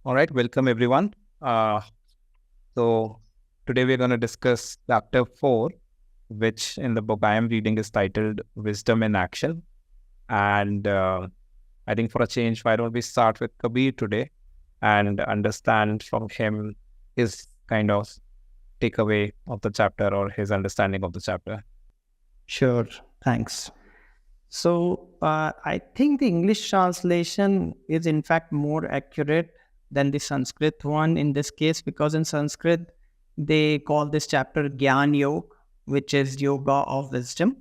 All right, welcome everyone. So today we're going to discuss chapter 4, which in the book I am reading is titled Wisdom in Action. And I think for a change, why don't we start with Kabir today and understand from him his kind of takeaway of the chapter or his understanding of the chapter. Sure, thanks. So I think the English translation is in fact more accurate than the Sanskrit one in this case, because in Sanskrit they call this chapter Gyan Yoga, which is yoga of wisdom.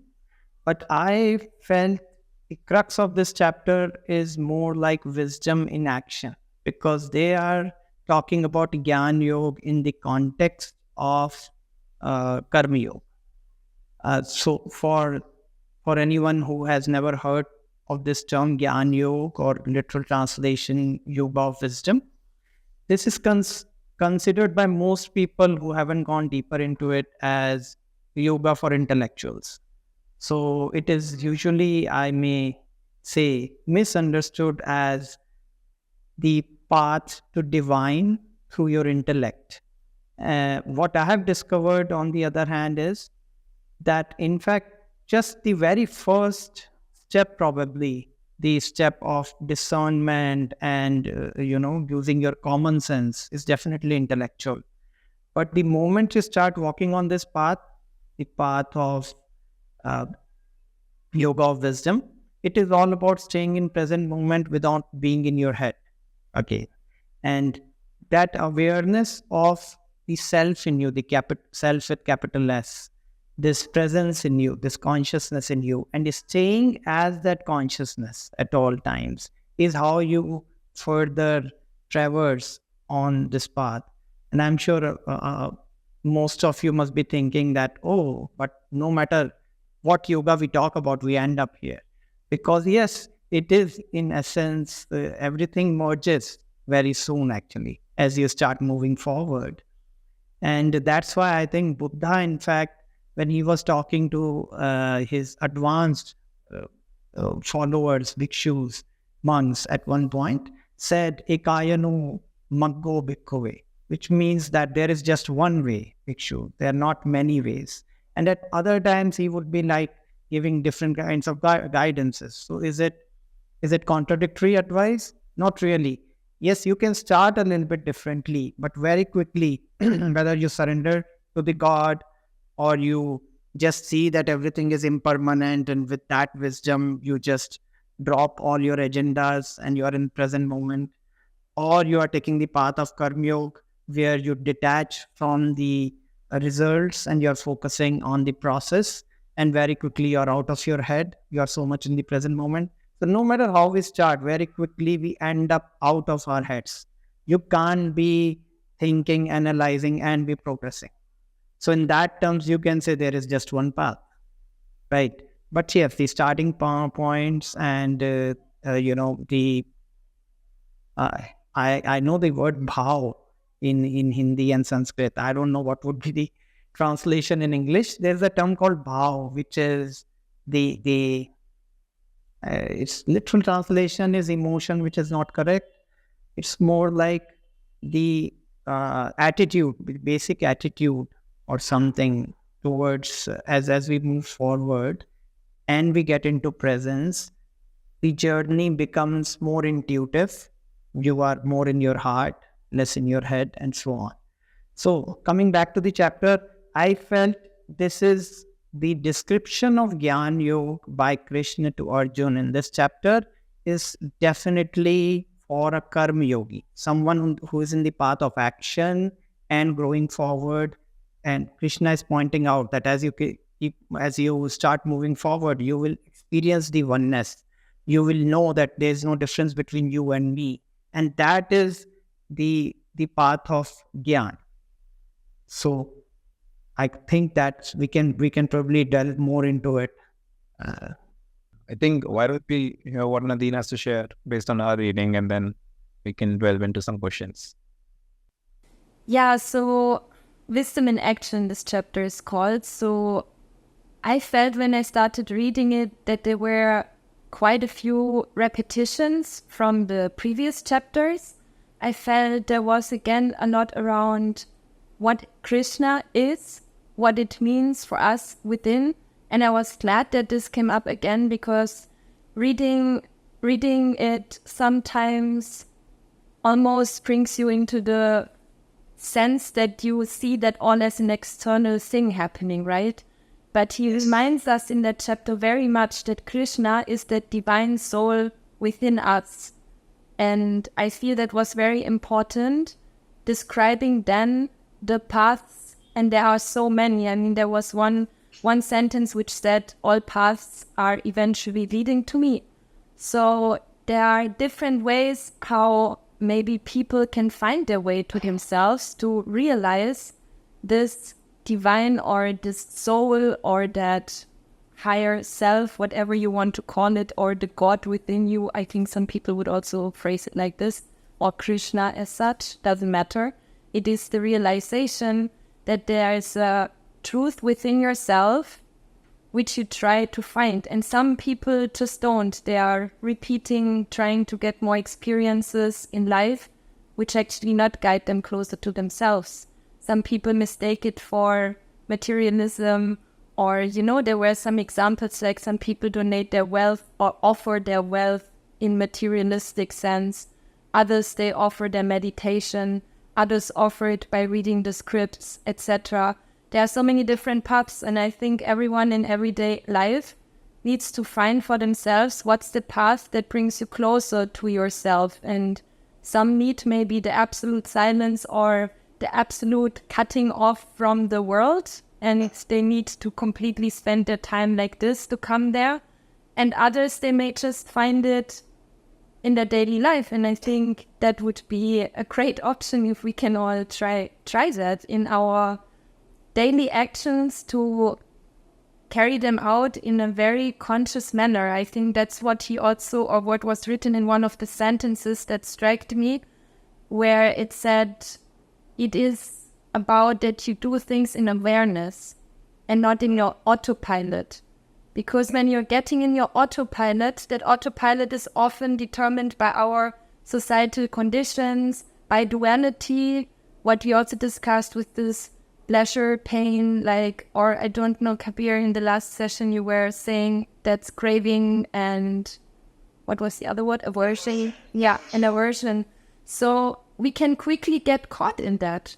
But I felt the crux of this chapter is more like wisdom in action, because they are talking about Gyan Yoga in the context of Karma Yoga. So for anyone who has never heard of this term Gyan Yoga, or literal translation Yoga of Wisdom, this is considered by most people who haven't gone deeper into it as yoga for intellectuals. So it is usually, I may say, misunderstood as the path to divine through your intellect. What I have discovered, on the other hand, is that in fact just the very first step, probably the step of discernment and using your common sense, is definitely intellectual. But the moment you start walking on this path, the path of uh, yoga of wisdom, it is all about staying in present moment without being in your head. Okay. And that awareness of the self in you, the self with capital S, this presence in you, this consciousness in you, and staying as that consciousness at all times, is how you further traverse on this path. And I'm sure most of you must be thinking that, oh, but no matter what yoga we talk about, we end up here. Because yes, it is in essence, everything merges very soon actually, as you start moving forward. And that's why I think Buddha, in fact, when he was talking to his advanced followers, bhikshus, monks, at one point, said, Ekayano maggo bhikkhave, which means that there is just one way, bhikshu. There are not many ways. And at other times, he would be like giving different kinds of guidances. So is it contradictory advice? Not really. Yes, you can start a little bit differently, but very quickly, whether you surrender to the God, or you just see that everything is impermanent, and with that wisdom, you just drop all your agendas and you are in present moment, or you are taking the path of Karma Yoga, where you detach from the results and you're focusing on the process, and very quickly you're out of your head. You are so much in the present moment. So no matter how we start, very quickly we end up out of our heads. You can't be thinking, analyzing, and be progressing. So in that terms, you can say there is just one path, right? But yes, the starting points and the I know the word bhav in Hindi and Sanskrit. I don't know what would be the translation in English. There's a term called bhav, which is the its literal translation is emotion, which is not correct. It's more like the attitude, basic attitude or something towards as we move forward and we get into presence, the journey becomes more intuitive. You are more in your heart, less in your head, and so on. So coming back to the chapter, I felt this is the description of Gyan Yoga by Krishna to Arjuna in this chapter is definitely for a karma yogi, someone who is in the path of action and growing forward. And Krishna is pointing out that as you start moving forward, you will experience the oneness. You will know that there is no difference between you and me, and that is the path of Gyan. So I think that we can probably delve more into it. I think why don't we hear what Nadine has to share based on our reading, and then we can delve into some questions. Yeah, so Wisdom in Action, this chapter is called. So I felt when I started reading it that there were quite a few repetitions from the previous chapters. I felt there was again a lot around what Krishna is, what it means for us within. And I was glad that this came up again, because reading it sometimes almost brings you into the sense that you see that all as an external thing happening, right? But he reminds us in that chapter very much that Krishna is that divine soul within us. And I feel that was very important, describing then the paths, and there are so many. I mean, there was one sentence which said, all paths are eventually leading to me. So there are different ways how maybe people can find their way to themselves, to realize this divine or this soul or that higher self, whatever you want to call it, or the God within you. I think some people would also phrase it like this, or Krishna as such, doesn't matter. It is the realization that there is a truth within yourself which you try to find. And some people just don't. They are repeating, trying to get more experiences in life, which actually not guide them closer to themselves. Some people mistake it for materialism, or, there were some examples like some people donate their wealth or offer their wealth in materialistic sense. Others, they offer their meditation. Others offer it by reading the scripts, etc. There are so many different paths, and I think everyone in everyday life needs to find for themselves what's the path that brings you closer to yourself. And some need maybe the absolute silence or the absolute cutting off from the world, and they need to completely spend their time like this to come there. And others, they may just find it in their daily life. And I think that would be a great option if we can all try that in our daily actions, to carry them out in a very conscious manner. I think that's what he also, or what was written in one of the sentences that struck me, where it said, it is about that you do things in awareness and not in your autopilot. Because when you're getting in your autopilot, that autopilot is often determined by our societal conditions, by duality, what we also discussed with this pleasure, pain, or I don't know, Kabir, in the last session you were saying that's craving and what was the other word? Aversion. Yeah, an aversion. So we can quickly get caught in that.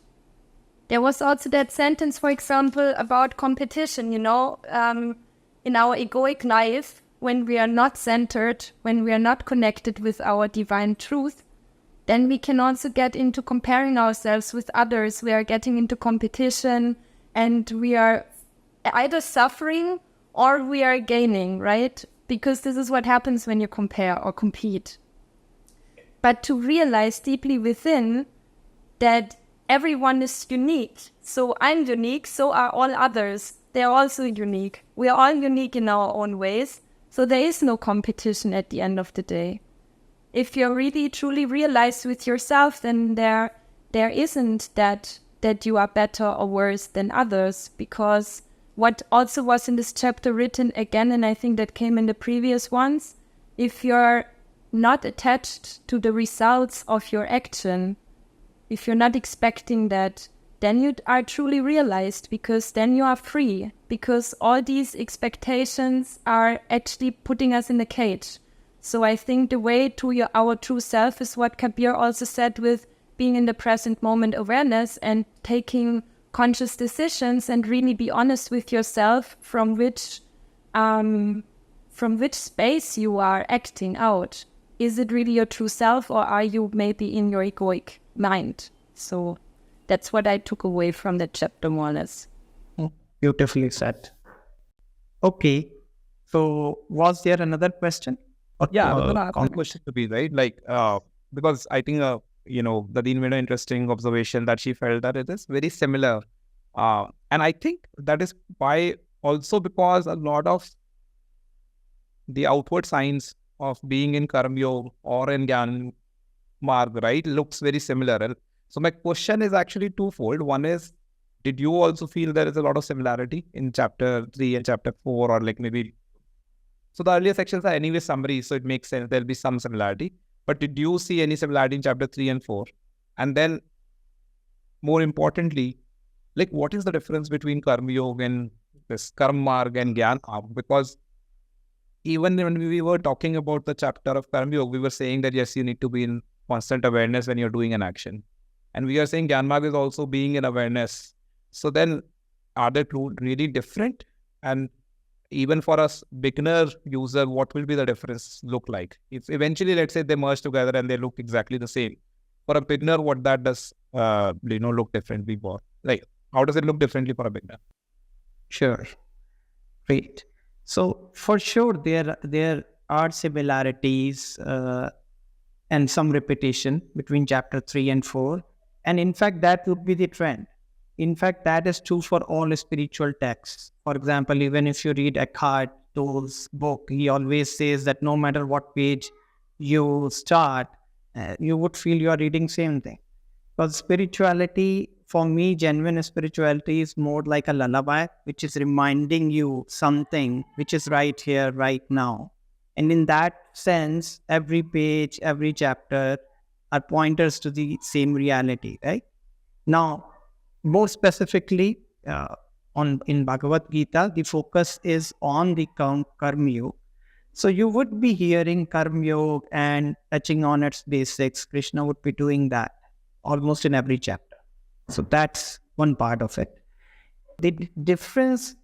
There was also that sentence, for example, about competition, in our egoic life, when we are not centered, when we are not connected with our divine truth, then we can also get into comparing ourselves with others. We are getting into competition, and we are either suffering or we are gaining, right? Because this is what happens when you compare or compete. But to realize deeply within that everyone is unique. So I'm unique, so are all others. They're also unique. We are all unique in our own ways. So there is no competition at the end of the day. If you're really truly realized with yourself, then there isn't that you are better or worse than others. Because what also was in this chapter written again, and I think that came in the previous ones, if you're not attached to the results of your action, if you're not expecting that, then you are truly realized, because then you are free, because all these expectations are actually putting us in a cage. So I think the way to our true self is what Kabir also said, with being in the present moment awareness and taking conscious decisions, and really be honest with yourself from which space you are acting out. Is it really your true self, or are you maybe in your egoic mind? So that's what I took away from that chapter, more or less. Beautifully said. Okay. So was there another question? Yeah, I was going to ask a question to be, right? Because I think, the Dean made an interesting observation that she felt that it is very similar. And I think that is why, also because a lot of the outward signs of being in Karma Yoga or in Gyan Marg, right, looks very similar. And so my question is actually twofold. One is, did you also feel there is a lot of similarity in chapter 3 and chapter 4, or maybe... So the earlier sections are anyway summary, so it makes sense there'll be some similarity. But did you see any similarity in chapter 3 and 4? And then, more importantly, like, what is the difference between Karma Yoga and this Karma Marg and Gyan Marg? Because even when we were talking about the chapter of Karma Yoga, we were saying that yes, you need to be in constant awareness when you're doing an action. And we are saying Gyan Marg is also being in awareness. So then, are they two really different? And even for us beginner user, what will be the difference look like? If eventually, let's say they merge together and they look exactly the same. For a beginner, what that does, look differently for? Like, how does it look differently for a beginner? Sure. Great. So for sure, there are similarities and some repetition between chapter 3 and 4. And in fact, that would be the trend. In fact, that is true for all spiritual texts. For example, even if you read Eckhart Tolle's book, he always says that no matter what page you start, you would feel you are reading same thing. Because spirituality, for me, genuine spirituality is more like a lullaby, which is reminding you something which is right here, right now. And in that sense, every page, every chapter are pointers to the same reality, right? Now, more specifically, in Bhagavad Gita, the focus is on the Karma Yoga. So you would be hearing Karma Yoga and touching on its basics. Krishna would be doing that almost in every chapter. So that's one part of it. The difference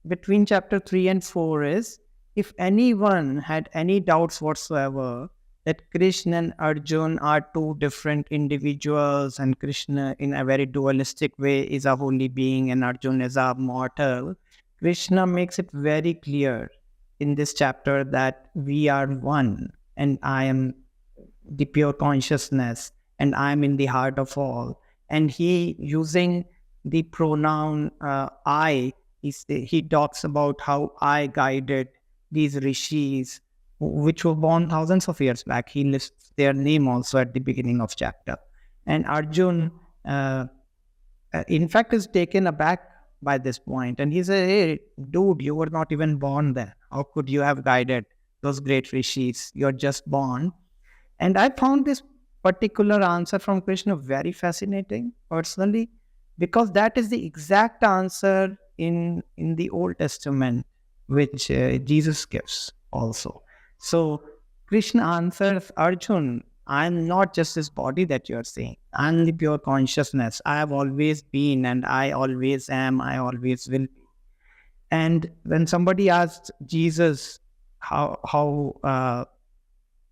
between chapter 3 and 4 is, if anyone had any doubts whatsoever that Krishna and Arjun are two different individuals, and Krishna in a very dualistic way is a holy being and Arjun is a mortal, Krishna makes it very clear in this chapter that we are one, and I am the pure consciousness, and I am in the heart of all. And he, using the pronoun I, he talks about how I guided these rishis, which were born thousands of years back. He lists their name also at the beginning of chapter. And Arjun, in fact, is taken aback by this point. And he said, hey, dude, you were not even born then. How could you have guided those great rishis? You're just born. And I found this particular answer from Krishna very fascinating, personally, because that is the exact answer in the Old Testament, which Jesus gives also. So Krishna answers Arjun, I'm not just this body that you're seeing. I'm the pure consciousness. I have always been, and I always am, I always will be. And when somebody asked Jesus, how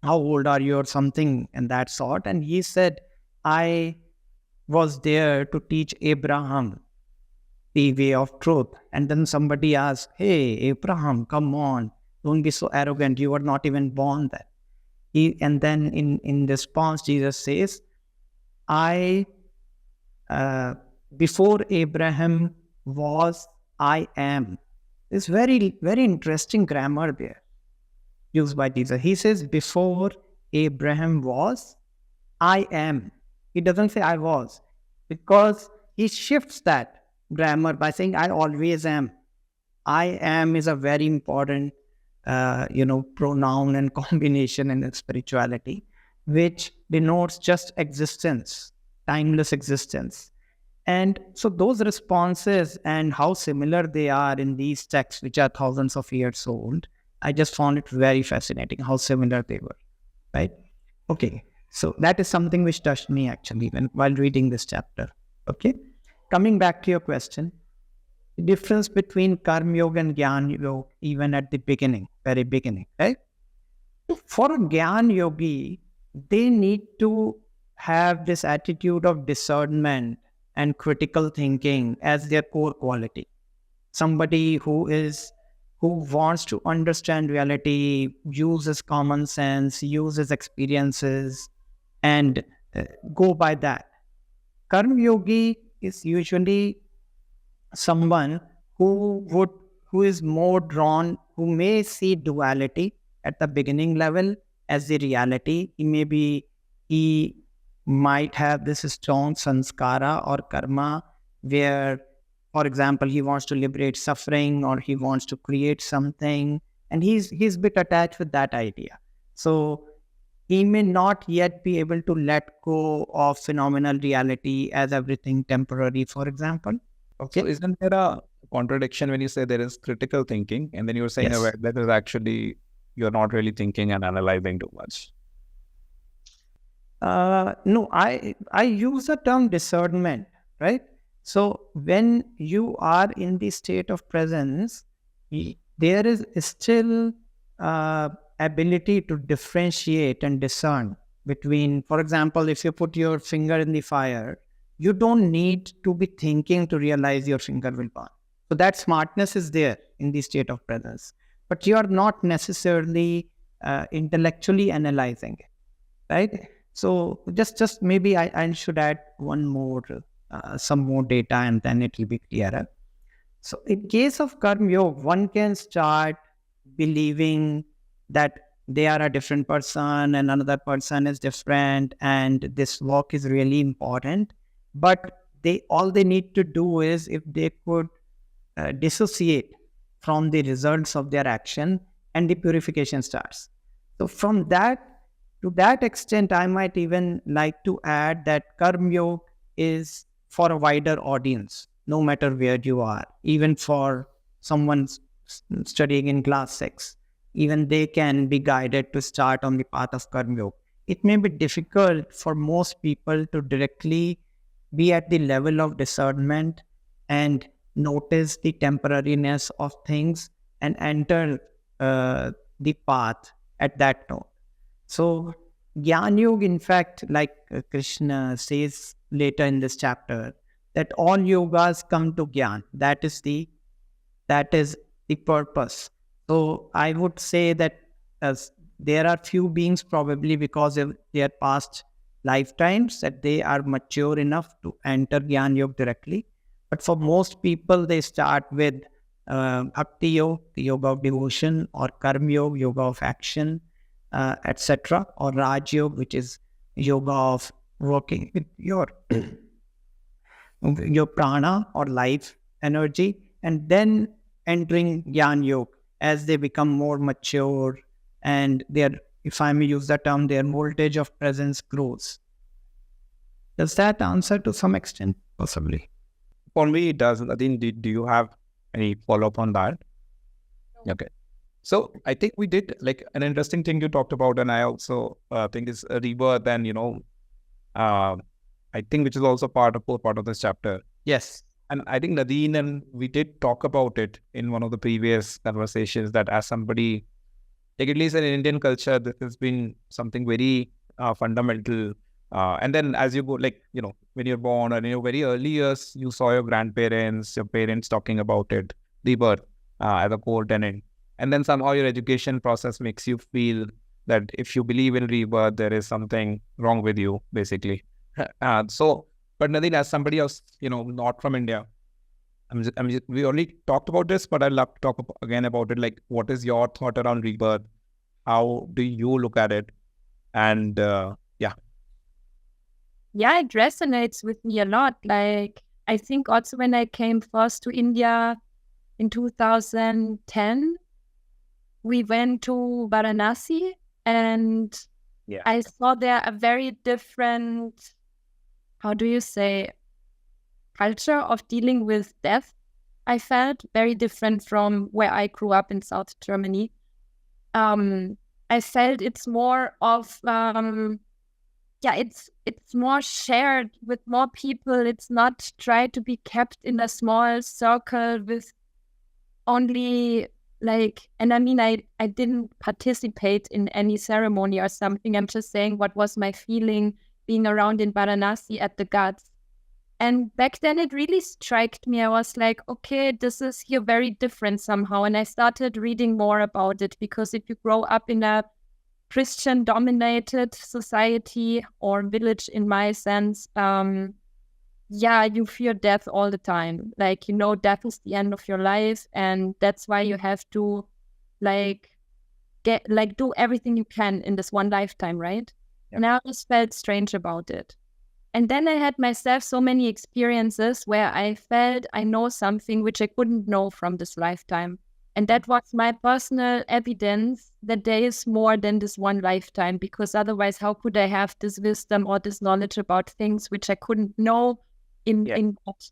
old are you or something in that sort, and he said, I was there to teach Abraham the way of truth. And then somebody asked, hey, Abraham, come on, don't be so arrogant. You were not even born then. And then in response, Jesus says, before Abraham was, I am. It's very, very interesting grammar there used by Jesus. He says, before Abraham was, I am. He doesn't say I was, because he shifts that grammar by saying I always am. I am is a very important pronoun and combination in spirituality, which denotes just existence, timeless existence. And so those responses and how similar they are in these texts, which are thousands of years old, I just found it very fascinating how similar they were, right? Okay, so that is something which touched me actually while reading this chapter. Okay, coming back to your question, the difference between Karma Yoga and Gyan Yoga, even at the beginning, very beginning, right? For a Gyan Yogi, they need to have this attitude of discernment and critical thinking as their core quality. Somebody who wants to understand reality, uses common sense, uses experiences, and go by that. Karma Yogi is usually someone who is more drawn, who may see duality at the beginning level as the reality. He might have this strong sanskara or karma where, for example, he wants to liberate suffering or he wants to create something, and he's a bit attached with that idea. So he may not yet be able to let go of phenomenal reality as everything temporary, for example. Okay. So isn't there a contradiction when you say there is critical thinking and then you're saying Yes. that is actually you're not really thinking and analyzing too much? No, I use the term discernment, right? So when you are in the state of presence, there is still ability to differentiate and discern between, for example, if you put your finger in the fire, you don't need to be thinking to realize your finger will burn. So that smartness is there in the state of presence, but you are not necessarily intellectually analyzing it, right? So just maybe I should add one more, some more data, and then it will be clearer. So in case of Karma Yoga, one can start believing that they are a different person and another person is different, and this work is really important. But all they need to do is, if they could dissociate from the results of their action, and the purification starts. So from that, to that extent, I might even like to add that Karma Yoga is for a wider audience, no matter where you are. Even for someone studying in class 6, even they can be guided to start on the path of Karma Yoga. It may be difficult for most people to directly be at the level of discernment and notice the temporariness of things and enter the path at that note. So Gyan Yoga, in fact, like Krishna says later in this chapter, that all yogas come to Gyan. That is the purpose. So I would say that as there are few beings, probably because of their past lifetimes, that they are mature enough to enter Gyan Yoga directly. But for most people, they start with Bhakti Yoga, the yoga of devotion, or Karma Yoga, yoga of action, etc., or Raj Yoga, which is yoga of working with your prana or life energy, and then entering Gyan Yoga as they become more mature and their, if I may use the term, their voltage of presence grows. Does that answer to some extent? Possibly. For me, it does. I think, do you have any follow-up on that? No. Okay. So I think we did like an interesting thing you talked about, and I also think is a rebirth, and I think which is also part of this chapter. Yes. And I think Nadine and we did talk about it in one of the previous conversations, that as somebody, like at least in Indian culture, this has been something very fundamental. And then as you go, like, when you're born or in your very early years, you saw your grandparents, your parents talking about it, rebirth as a core tenet. And then somehow your education process makes you feel that if you believe in rebirth, there is something wrong with you, basically. But Nadine, as somebody else, not from India, we already talked about this, but I'd love to talk again about it. Like, what is your thought around rebirth? How do you look at it? And Yeah, it resonates with me a lot. Like, I think also when I came first to India in 2010, we went to Varanasi, and I saw there a very different, how do you say, culture of dealing with death. I felt very different from where I grew up in South Germany. I felt it's more of, it's more shared with more people. It's not tried to be kept in a small circle with only and I mean, I didn't participate in any ceremony or something. I'm just saying what was my feeling being around in Varanasi at the Ghats. And back then it really struck me. I was like, okay, this is here very different somehow. And I started reading more about it, because if you grow up in a Christian-dominated society or village, in my sense, you fear death all the time. Death is the end of your life, and that's why you have to do everything you can in this one lifetime, right? Yeah. And I always felt strange about it. And then I had myself so many experiences where I felt I know something which I couldn't know from this lifetime. And that was my personal evidence that there is more than this one lifetime, because otherwise, how could I have this wisdom or this knowledge about things which I couldn't know in that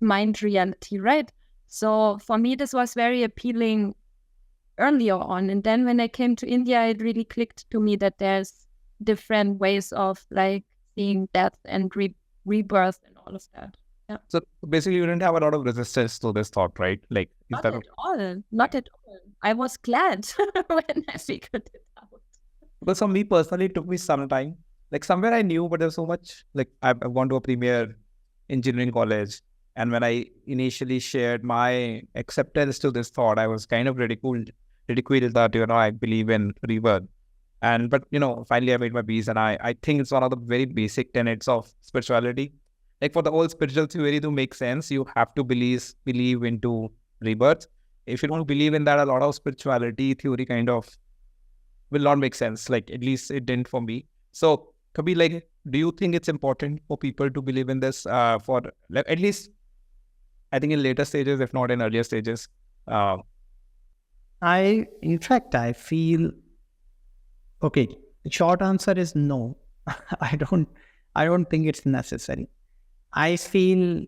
mind reality, right? So for me, this was very appealing earlier on. And then when I came to India, it really clicked to me that there's different ways of like seeing death and rebirth and all of that. Yeah. So basically, you didn't have a lot of resistance to this thought, right? Like, is Not that at all. Not at all. I was glad when I figured it out. But for me personally, it took me some time. Like somewhere I knew, but there's so much. Like I've gone to a premier engineering college, and when I initially shared my acceptance to this thought, I was kind of ridiculed that I believe in rebirth. But finally I made my peace, and I think it's one of the very basic tenets of spirituality. Like for the whole spiritual theory to make sense, you have to believe into rebirth. If you don't believe in that, a lot of spirituality theory kind of will not make sense. Like at least it didn't for me. So Kabir, like, do you think it's important for people to believe in this for like at least I think in later stages, if not in earlier stages? In fact, I feel, okay, the short answer is no. I don't think it's necessary. I feel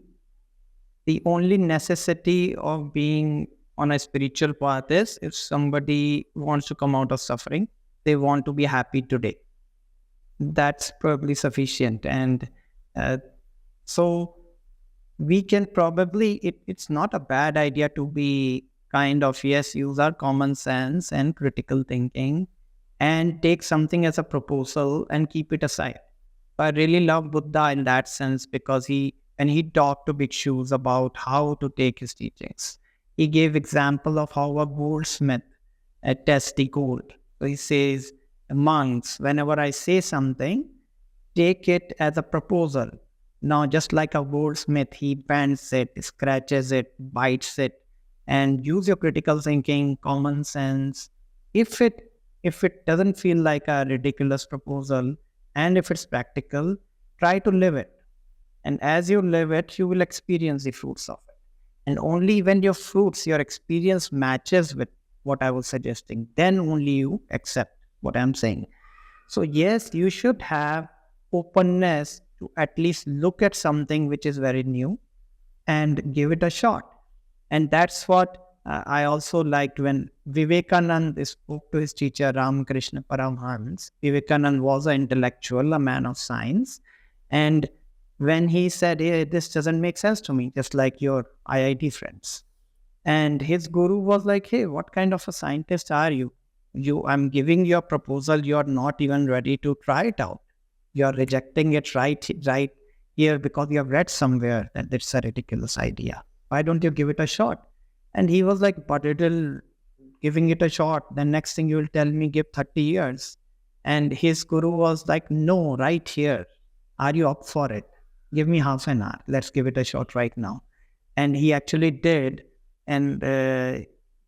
the only necessity of being on a spiritual path is if somebody wants to come out of suffering, they want to be happy today. That's probably sufficient. And so we can probably, it's not a bad idea to be kind of, yes, use our common sense and critical thinking and take something as a proposal and keep it aside. I really love Buddha in that sense, because when he talked to bhikshus about how to take his teachings, he gave example of how a goldsmith tests the gold. So he says, monks, whenever I say something, take it as a proposal. Now, just like a goldsmith, he bends it, scratches it, bites it, and use your critical thinking, common sense. If it doesn't feel like a ridiculous proposal, and if it's practical, try to live it. And as you live it, you will experience the fruits of it. And only when your experience matches with what I was suggesting, then only you accept what I'm saying. So yes, you should have openness to at least look at something which is very new and give it a shot. And that's what I also liked when Vivekananda spoke to his teacher Ramakrishna Paramhans. Vivekananda was an intellectual, a man of science. And when he said, hey, this doesn't make sense to me, just like your IIT friends. And his guru was like, hey, what kind of a scientist are you? I'm giving you a proposal, you're not even ready to try it out. You're rejecting it right here because you have read somewhere that it's a ridiculous idea. Why don't you give it a shot? And he was like, but giving it a shot, the next thing you will tell me, give 30 years. And his guru was like, no, right here. Are you up for it? Give me half an hour. Let's give it a shot right now. And he actually did. And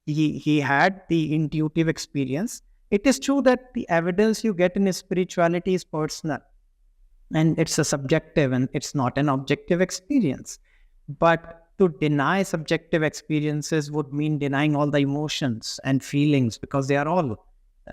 he had the intuitive experience. It is true that the evidence you get in spirituality is personal. And it's a subjective and it's not an objective experience. But to deny subjective experiences would mean denying all the emotions and feelings, because they are all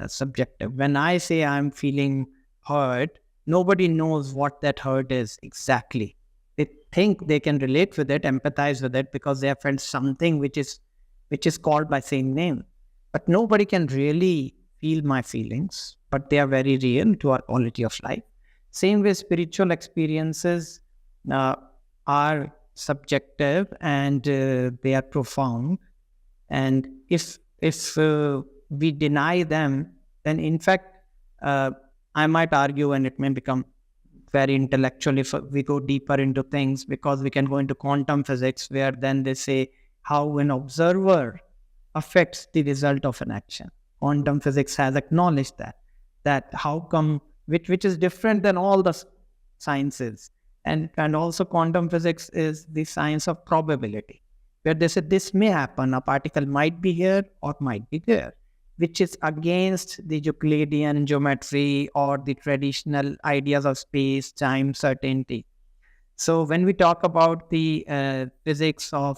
subjective. When I say I'm feeling hurt, nobody knows what that hurt is exactly. They think they can relate with it, empathize with it, because they have felt something which is called by same name. But nobody can really feel my feelings, but they are very real to our quality of life. Same way, spiritual experiences are subjective and they are profound. And if we deny them, then in fact, I might argue, and it may become very intellectual if we go deeper into things, because we can go into quantum physics, where then they say how an observer affects the result of an action. Quantum physics has acknowledged that how come, which is different than all the sciences. And also quantum physics is the science of probability, where they say this may happen, a particle might be here or might be there, which is against the Euclidean geometry or the traditional ideas of space, time, certainty. So when we talk about the physics of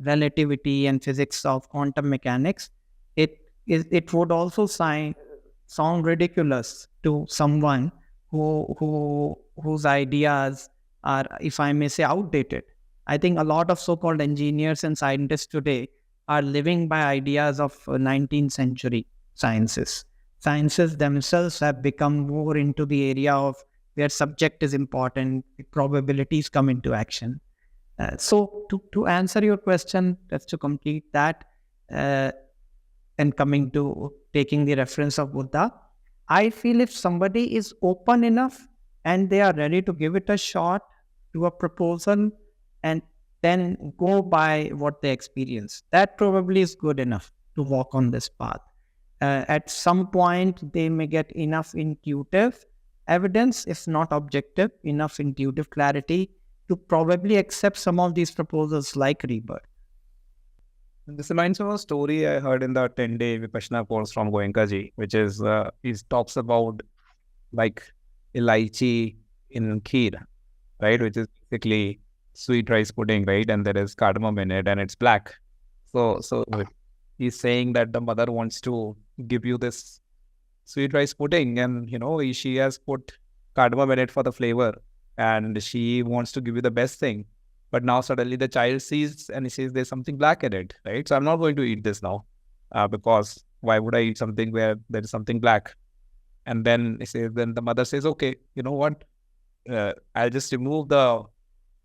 relativity and physics of quantum mechanics, it would also sound ridiculous to someone whose ideas are, if I may say, outdated. I think a lot of so-called engineers and scientists today are living by ideas of 19th century sciences. Sciences themselves have become more into the area of where subject is important, probabilities come into action. So to answer your question, just to complete that, and coming to taking the reference of Buddha, I feel if somebody is open enough and they are ready to give it a shot to a proposal and then go by what they experience, that probably is good enough to walk on this path. At some point, they may get enough intuitive evidence, if not objective, enough intuitive clarity to probably accept some of these proposals like rebirth. This reminds me of a story I heard in the 10-day Vipassana course from Goenka ji, which is, he talks about like elaichi in kheer, right? Which is basically sweet rice pudding, right? And there is cardamom in it and it's black. So he's saying that the mother wants to give you this sweet rice pudding and, she has put cardamom in it for the flavor and she wants to give you the best thing. But now suddenly the child sees and he says there's something black in it, right? So I'm not going to eat this now because why would I eat something where there is something black? And then then the mother says, okay, you know what? I'll just remove the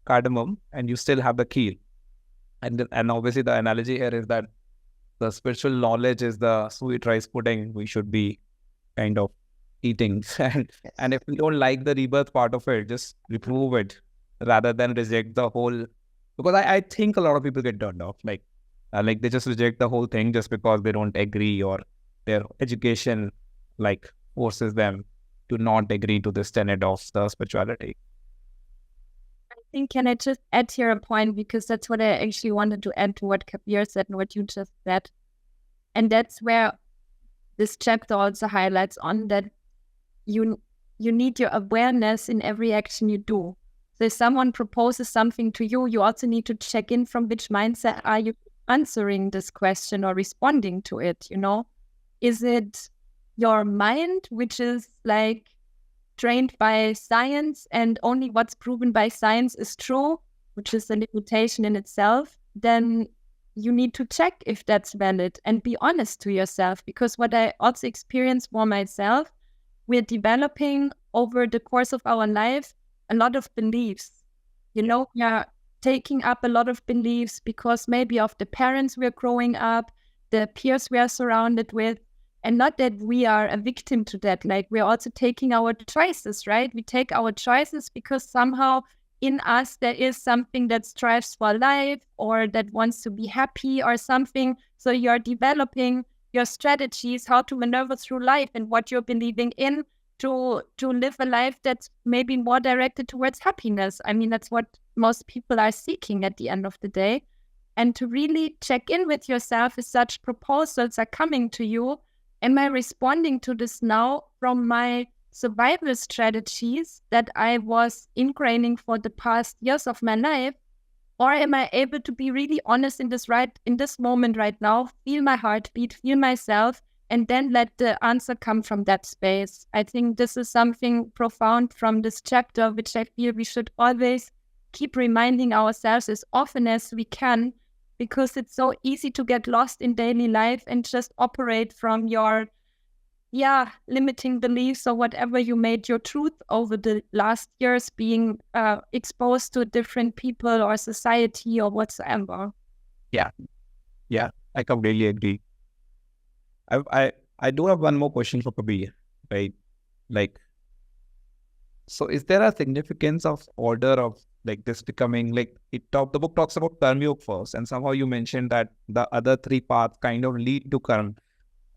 cardamom and you still have the kheer. And obviously the analogy here is that the spiritual knowledge is the sweet rice pudding we should be kind of eating. And if we don't like the rebirth part of it, just remove it rather than reject the whole. Because I think a lot of people get turned off. Like they just reject the whole thing just because they don't agree or their education forces them to not agree to this tenet of the spirituality. I think, can I just add here a point, because that's what I actually wanted to add to what Kabir said and what you just said. And that's where this chapter also highlights on that you need your awareness in every action you do. So if someone proposes something to you, you also need to check in from which mindset are you answering this question or responding to it, Is it your mind, which is trained by science and only what's proven by science is true, which is a limitation in itself? Then you need to check if that's valid and be honest to yourself. Because what I also experience for myself, we're developing over the course of our life a lot of beliefs. We are taking up a lot of beliefs because maybe of the parents we're growing up, the peers we are surrounded with, and not that we are a victim to that. We're also taking our choices, right? We take our choices because somehow in us there is something that strives for life or that wants to be happy or something. So you're developing your strategies, how to maneuver through life and what you're believing in to live a life that's maybe more directed towards happiness. I mean, that's what most people are seeking at the end of the day. And to really check in with yourself if such proposals are coming to you. Am I responding to this now from my survival strategies that I was ingraining for the past years of my life? Or am I able to be really honest in this moment right now, feel my heartbeat, feel myself, and then let the answer come from that space? I think this is something profound from this chapter, which I feel we should always keep reminding ourselves as often as we can, because it's so easy to get lost in daily life and just operate from your limiting beliefs or whatever you made your truth over the last years, being exposed to different people or society or whatsoever. Yeah, I completely agree. I do have one more question for Kabir, right? So is there a significance of order of this becoming the book talks about Karma Yoga first, and somehow you mentioned that the other three paths kind of lead to Karma,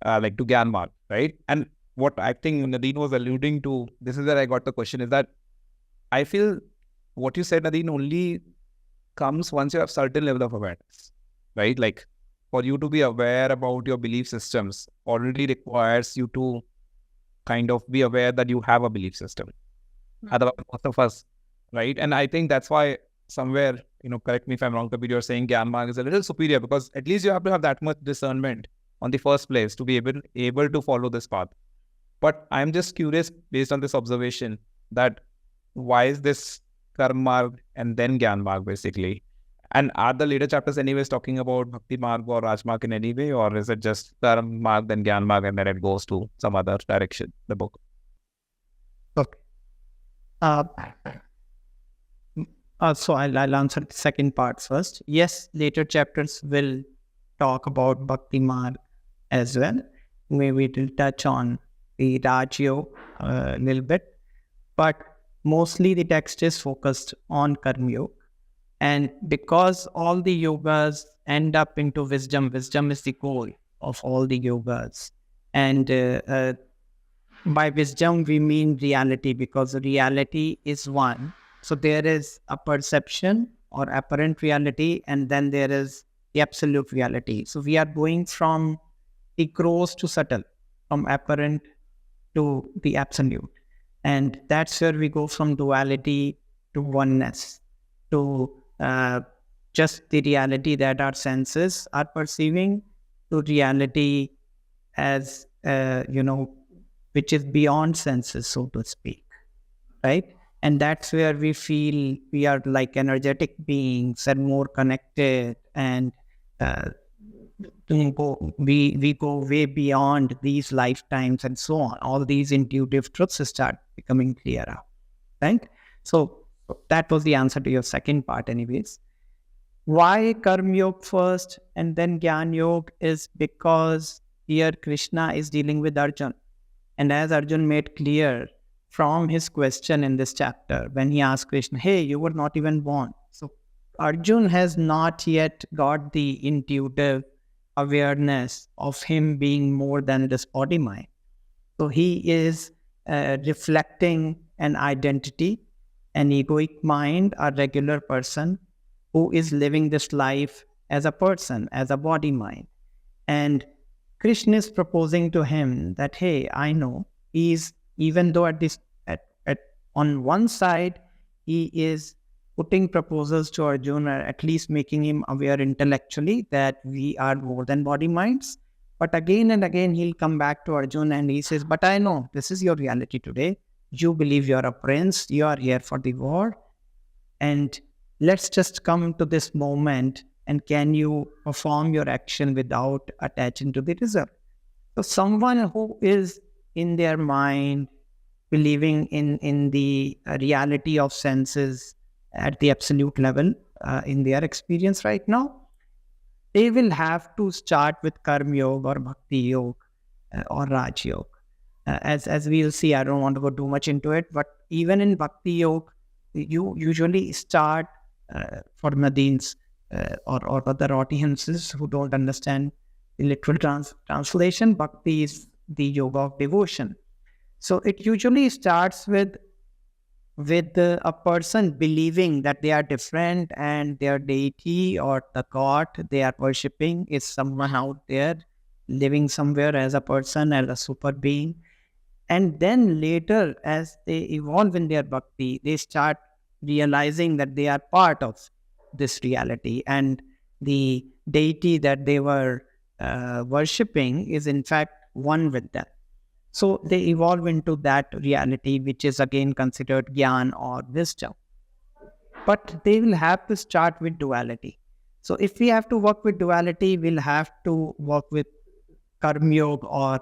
to Gyan Marg, right? And what I think Nadine was alluding to, this is where I got the question, is that I feel what you said, Nadine, only comes once you have certain level of awareness, right? For you to be aware about your belief systems already requires you to kind of be aware that you have a belief system. Otherwise, most of us, right? And I think that's why somewhere correct me if I'm wrong, Kabir, you're saying Gyan Marg is a little superior because at least you have to have that much discernment on the first place to be able to follow this path. But I'm just curious, based on this observation, that why is this Karm Marg and then Gyan Marg basically? And are the later chapters anyways talking about Bhakti Marg or Raj Marg in any way, or is it just Karm Marg, then Gyan Marg, and then it goes to some other direction, the book? Okay. So I'll answer the second part first. Yes, later chapters will talk about Bhakti Marg as well. Maybe it will touch on the Raj Yoga a little bit, but mostly the text is focused on Karma Yoga. And because all the yogas end up into wisdom, wisdom is the goal of all the yogas. And by wisdom, we mean reality, because reality is one. So there is a perception or apparent reality, and then there is the absolute reality. So we are going from the gross to subtle, from apparent to the absolute. And that's where we go from duality to oneness, to just the reality that our senses are perceiving, to reality as, which is beyond senses, so to speak, right? And that's where we feel we are like energetic beings and more connected, and we go way beyond these lifetimes and so on. All these intuitive truths start becoming clearer, right? So that was the answer to your second part anyways. Why Karma Yoga first and then Gyan Yoga is because here Krishna is dealing with Arjun. And as Arjun made clear from his question in this chapter, when he asked Krishna, hey, you were not even born. So Arjun has not yet got the intuitive awareness of him being more than this body mind. So he is reflecting an identity, an egoic mind, a regular person who is living this life as a person, as a body mind. And Krishna is proposing to him that, hey, I know he's, even though on one side, he is putting proposals to Arjuna, at least making him aware intellectually that we are more than body minds. But again and again, he'll come back to Arjuna and he says, but I know this is your reality today. You believe you're a prince, you are here for the war. And let's just come to this moment, and can you perform your action without attaching to the result? So someone who is in their mind, believing in the reality of senses at the absolute level in their experience right now, they will have to start with Karma Yoga or Bhakti Yoga or Raj Yoga. As we'll see, I don't want to go too much into it, but even in Bhakti Yoga, you usually start for Nadins or other audiences who don't understand the literal translation, Bhakti is the yoga of devotion. So it usually starts with a person believing that they are different and their deity or the god they are worshipping is someone out there living somewhere as a person, as a super being. And then later, as they evolve in their bhakti, they start realizing that they are part of this reality, and the deity that they were worshipping is in fact one with them. So they evolve into that reality, which is again considered Gyan or wisdom. But they will have to start with duality. So if we have to work with duality, we'll have to work with Karma Yoga or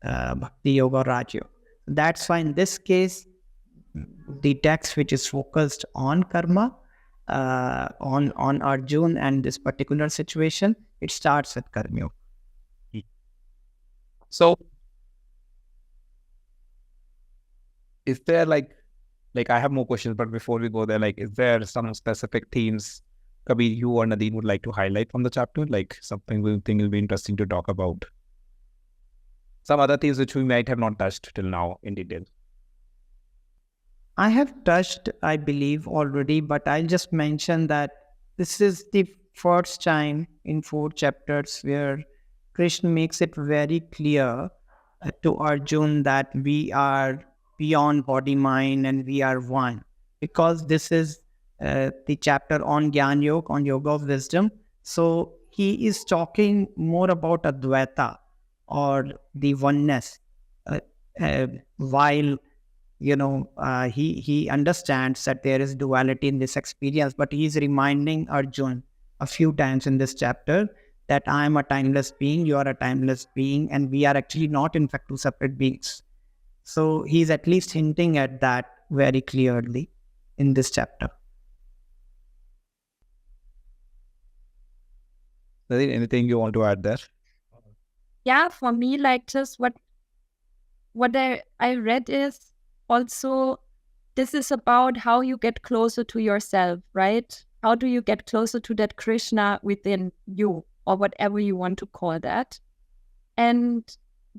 Bhakti Yoga or Raj Yoga. That's why in this case, the text which is focused on karma, on Arjun and this particular situation, it starts with Karma Yoga. So is there like I have more questions, but before we go there, is there some specific themes, Kabir, you or Nadine would like to highlight from the chapter? Like something we think will be interesting to talk about? Some other things which we might have not touched till now in detail. I have touched, I believe, already, but I'll just mention that this is the first time in 4 chapters where Krishna makes it very clear to Arjun that we are beyond body mind and we are one, because this is the chapter on Gyan Yoga, on Yoga of Wisdom. So he is talking more about Advaita or the oneness, while he understands that there is duality in this experience, but he is reminding Arjun a few times in this chapter that I am a timeless being, you are a timeless being, and we are actually not in fact two separate beings. So he's at least hinting at that very clearly in this chapter. Anything you want to add there? Yeah, for me, like just what I read is also, this is about how you get closer to yourself, right? How do you get closer to that Krishna within you, or whatever you want to call that? And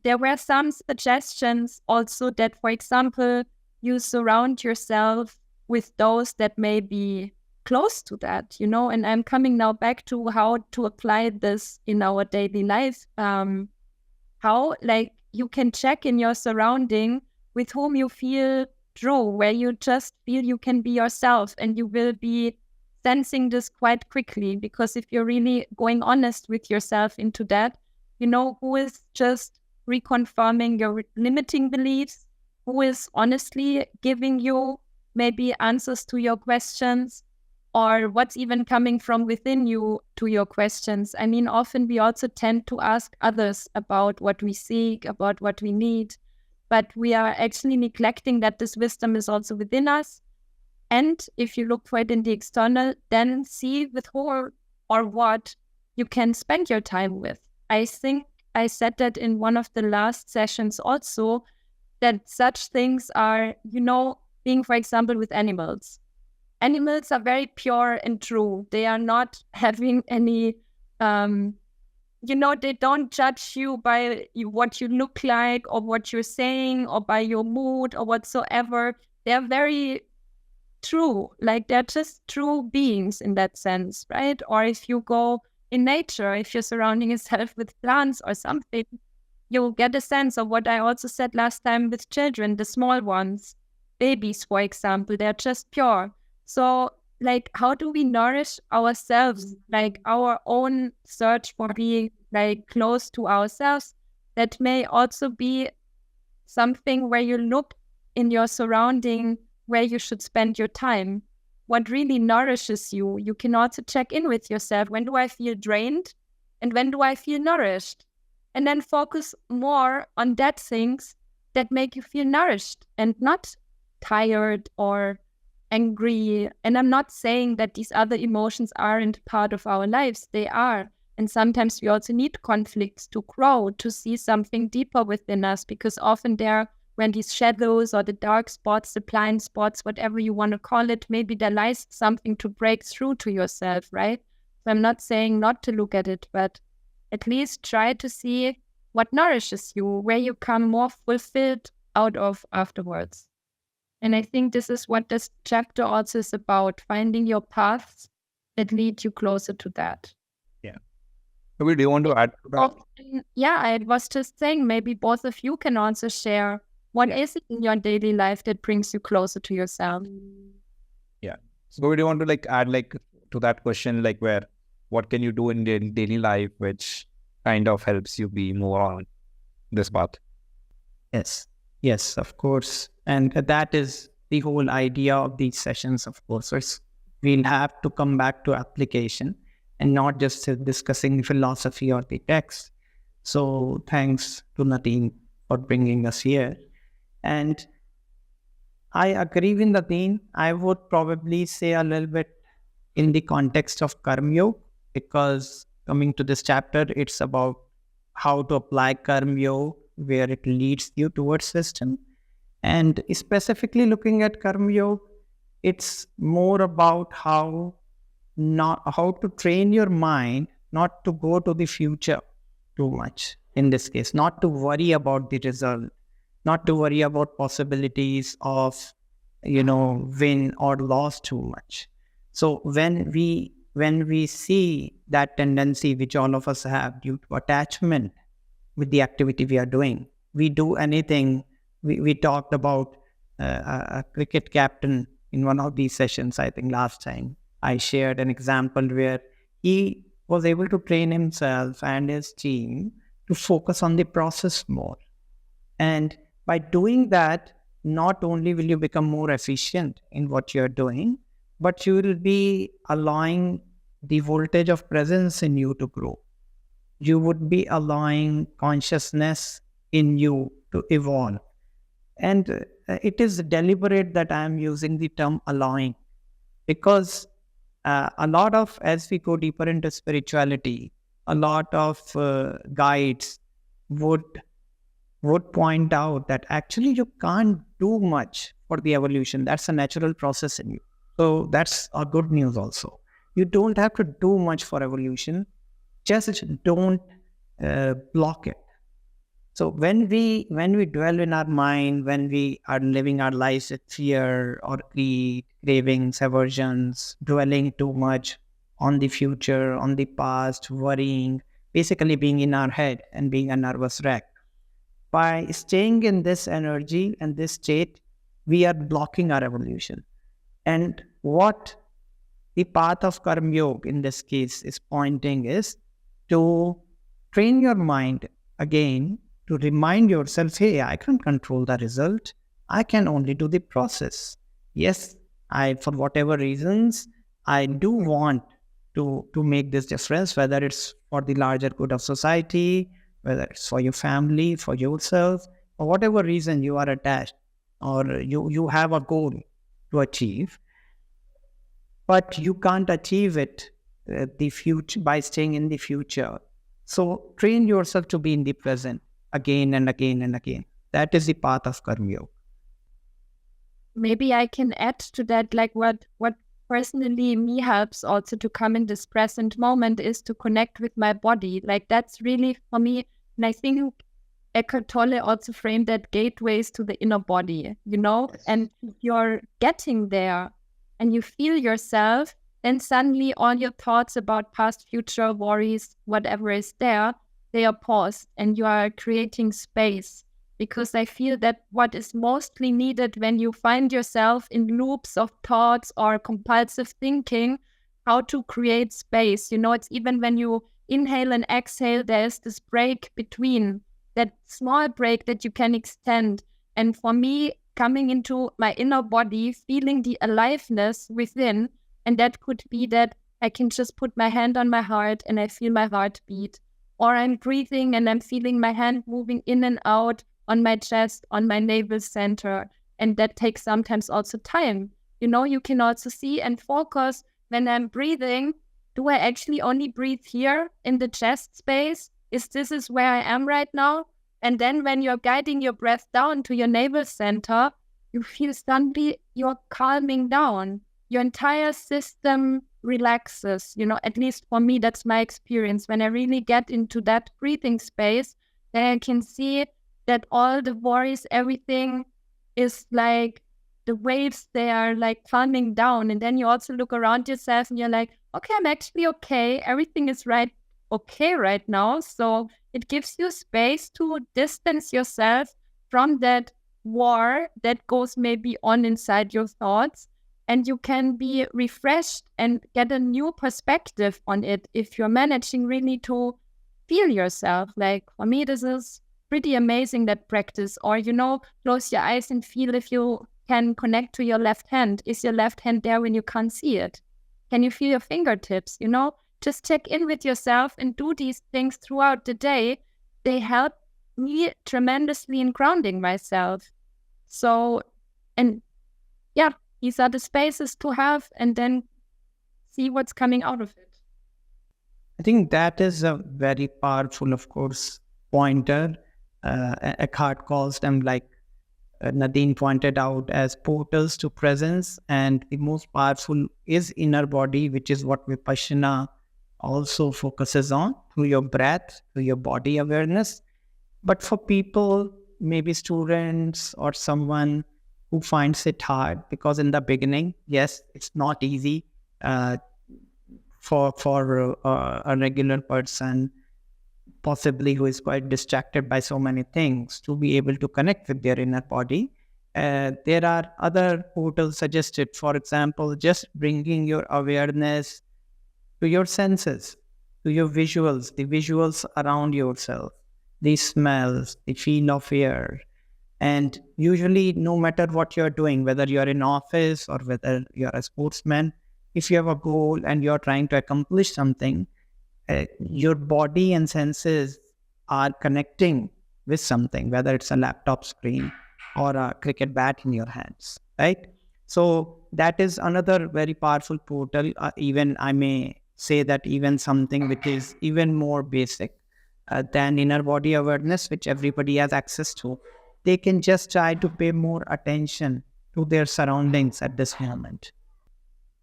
there were some suggestions also that, for example, you surround yourself with those that may be close to that, and I'm coming now back to how to apply this in our daily life. How, like, you can check in your surrounding with whom you feel true, where you just feel you can be yourself, and you will be sensing this quite quickly, because if you're really going honest with yourself into that, who is just reconfirming your limiting beliefs, who is honestly giving you maybe answers to your questions, or what's even coming from within you to your questions. I mean, often we also tend to ask others about what we seek, about what we need, but we are actually neglecting that this wisdom is also within us. And if you look for it in the external, then see with who or what you can spend your time with. I think I said that in one of the last sessions also, that such things are, being, for example, with animals. Animals are very pure and true. They are not having any, they don't judge you by what you look like or what you're saying or by your mood or whatsoever. They're very true. Like, they're just true beings in that sense, right? Or if you go in nature, if you're surrounding yourself with plants or something, you'll get a sense of what I also said last time with children, the small ones, babies, for example, they're just pure. So, like, how do we nourish ourselves, like our own search for being like close to ourselves? That may also be something where you look in your surrounding where you should spend your time. What really nourishes you? You can also check in with yourself. When do I feel drained? And when do I feel nourished? And then focus more on that things that make you feel nourished and not tired or angry. And I'm not saying that these other emotions aren't part of our lives. They are. And sometimes we also need conflicts to grow, to see something deeper within us, because often when these shadows or the dark spots, the blind spots, whatever you want to call it, maybe there lies something to break through to yourself, right? So I'm not saying not to look at it, but at least try to see what nourishes you, where you come more fulfilled out of afterwards. And I think this is what this chapter also is about, finding your paths that lead you closer to that. Yeah. Maybe do you want to add to that? Yeah, I was just saying, maybe both of you can also share what is it in your daily life that brings you closer to yourself. Yeah. So do you want to add to that question, what can you do in daily life which kind of helps you be more on this path? Yes, of course. And that is the whole idea of these sessions, of course. So we'll have to come back to application and not just discussing philosophy or the text. So thanks to Nadine for bringing us here. And I agree with Nadine. I would probably say a little bit in the context of Karma Yoga, because coming to this chapter, it's about how to apply Karma Yoga where it leads you towards wisdom. And specifically looking at Karma Yoga, it's more about how to train your mind not to go to the future too much. In this case, not to worry about the result, not to worry about possibilities of win or loss too much. So when we see that tendency which all of us have due to attachment with the activity we are doing, we do anything. We talked about a cricket captain in one of these sessions, I think last time, I shared an example where he was able to train himself and his team to focus on the process more. And by doing that, not only will you become more efficient in what you're doing, but you will be allowing the voltage of presence in you to grow. You would be allowing consciousness in you to evolve. And it is deliberate that I am using the term allowing, because a lot of, as we go deeper into spirituality, a lot of guides would point out that actually you can't do much for the evolution. That's a natural process in you. So that's a good news also. You don't have to do much for evolution. Just don't block it. So when we dwell in our mind, when we are living our lives with fear or greed, cravings, aversions, dwelling too much on the future, on the past, worrying, basically being in our head and being a nervous wreck, by staying in this energy and this state, we are blocking our evolution. And what the path of Karma Yoga in this case is pointing is to train your mind again, to remind yourself, hey, I can't control the result. I can only do the process. Yes, for whatever reasons, I do want to make this difference, whether it's for the larger good of society, whether it's for your family, for yourself, for whatever reason you are attached or you have a goal to achieve. But you can't achieve it the future by staying in the future. So train yourself to be in the present again and again and again. That is the path of Karma Yoga. Maybe I can add to that, like what personally me helps also to come in this present moment is to connect with my body. Like that's really for me, and I think Eckhart Tolle also framed that gateways to the inner body, yes. And you're getting there and you feel yourself, then suddenly all your thoughts about past, future, worries, whatever is there, they are paused and you are creating space. Because I feel that what is mostly needed when you find yourself in loops of thoughts or compulsive thinking, how to create space. It's even when you inhale and exhale, there's this break between, that small break that you can extend. And for me, coming into my inner body, feeling the aliveness within, and that could be that I can just put my hand on my heart and I feel my heart beat. Or I'm breathing and I'm feeling my hand moving in and out on my chest, on my navel center. And that takes sometimes also time. You can also see and focus when I'm breathing. Do I actually only breathe here in the chest space? This is where I am right now? And then when you're guiding your breath down to your navel center, you feel suddenly you're calming down. Your entire system relaxes. At least for me, that's my experience. When I really get into that breathing space, then I can see that all the worries, everything is like the waves, they are like calming down. And then you also look around yourself and you're like, okay, I'm actually okay. Everything is okay right now. So it gives you space to distance yourself from that war that goes maybe on inside your thoughts. And you can be refreshed and get a new perspective on it if you're managing really to feel yourself. Like for me, this is pretty amazing, that practice. Or, close your eyes and feel if you can connect to your left hand. Is your left hand there when you can't see it? Can you feel your fingertips? Just check in with yourself and do these things throughout the day. They help me tremendously in grounding myself. So, and yeah, these are the spaces to have and then see what's coming out of it. I think that is a very powerful, of course, pointer. Eckhart calls them, like Nadine pointed out, as portals to presence. And the most powerful is inner body, which is what Vipassana also focuses on, through your breath, through your body awareness. But for people, maybe students or someone who finds it hard, because in the beginning, yes, it's not easy for a regular person, possibly who is quite distracted by so many things, to be able to connect with their inner body. There are other portals suggested. For example, just bringing your awareness to your senses, to your visuals, the visuals around yourself, the smells, the feel of air. And usually, no matter what you're doing, whether you're in office or whether you're a sportsman, if you have a goal and you're trying to accomplish something, your body and senses are connecting with something, whether it's a laptop screen or a cricket bat in your hands, right? So that is another very powerful portal. Even I may say that even something which is even more basic than inner body awareness, which everybody has access to, they can just try to pay more attention to their surroundings at this moment.